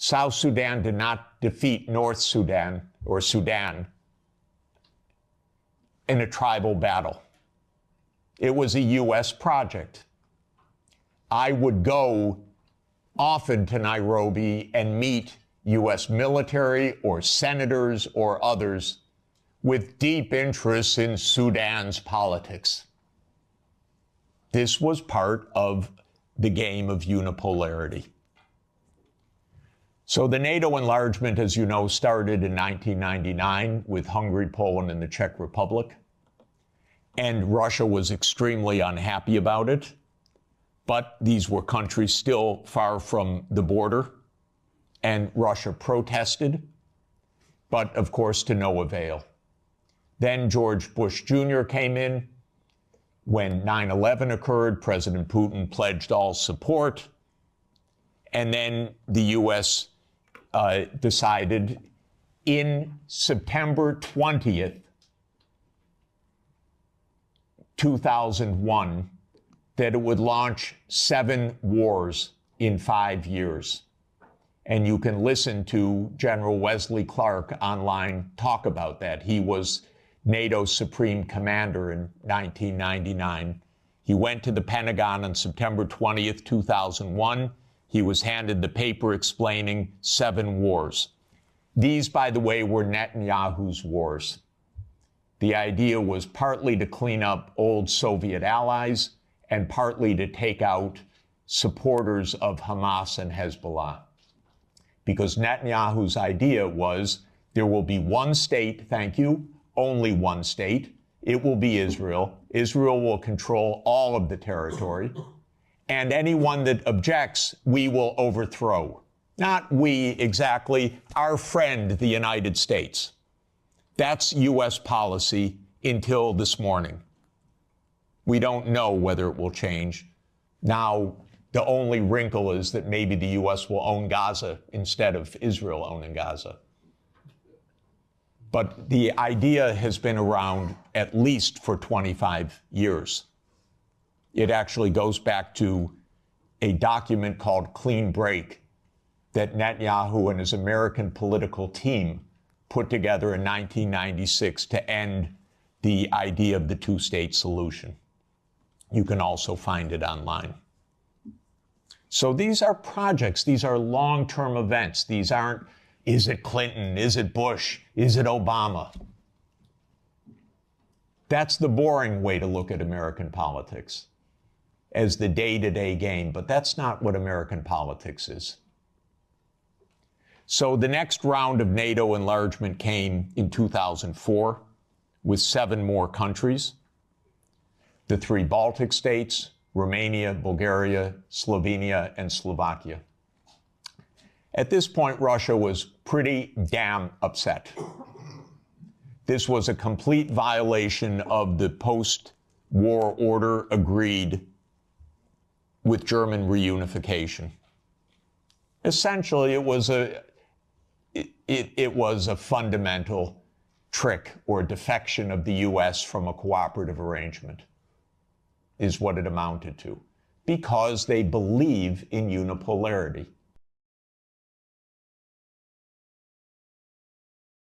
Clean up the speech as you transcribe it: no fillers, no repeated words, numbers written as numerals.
South Sudan did not defeat North Sudan or Sudan in a tribal battle. It was a U.S. project. I would go often to Nairobi and meet U.S. military or senators or others with deep interests in Sudan's politics. This was part of the game of unipolarity. So the NATO enlargement, as you know, started in 1999 with Hungary, Poland, and the Czech Republic. And Russia was extremely unhappy about it. But these were countries still far from the border. And Russia protested, but of course to no avail. Then George Bush Jr. came in. When 9/11 occurred, President Putin pledged all support. And then the U.S. Decided in September 20th, 2001, that it would launch 7 wars in 5 years. And you can listen to General Wesley Clark online talk about that. He was NATO's Supreme Commander in 1999. He went to the Pentagon on September 20th, 2001. He was handed the paper explaining 7 wars. These, by the way, were Netanyahu's wars. The idea was partly to clean up old Soviet allies and partly to take out supporters of Hamas and Hezbollah. Because Netanyahu's idea was there will be one state, thank you, only one state. It will be Israel. Israel will control all of the territory. And anyone that objects, we will overthrow. Not we exactly, our friend, the United States. That's U.S. policy until this morning. We don't know whether it will change. Now, the only wrinkle is that maybe the U.S. will own Gaza instead of Israel owning Gaza. But the idea has been around at least for 25 years. It actually goes back to a document called Clean Break that Netanyahu and his American political team put together in 1996 to end the idea of the two-state solution. You can also find it online. So these are projects. These are long-term events. These aren't, is it Clinton? Is it Bush? Is it Obama? That's the boring way to look at American politics, as the day-to-day game, but that's not what American politics is. So the next round of NATO enlargement came in 2004 with 7 more countries: the 3 Baltic states, Romania, Bulgaria, Slovenia, and Slovakia. At this point, Russia was pretty damn upset. This was a complete violation of the post-war order agreed with German reunification. Essentially, it was a fundamental trick or defection of the U.S. from a cooperative arrangement, is what it amounted to, because they believe in unipolarity.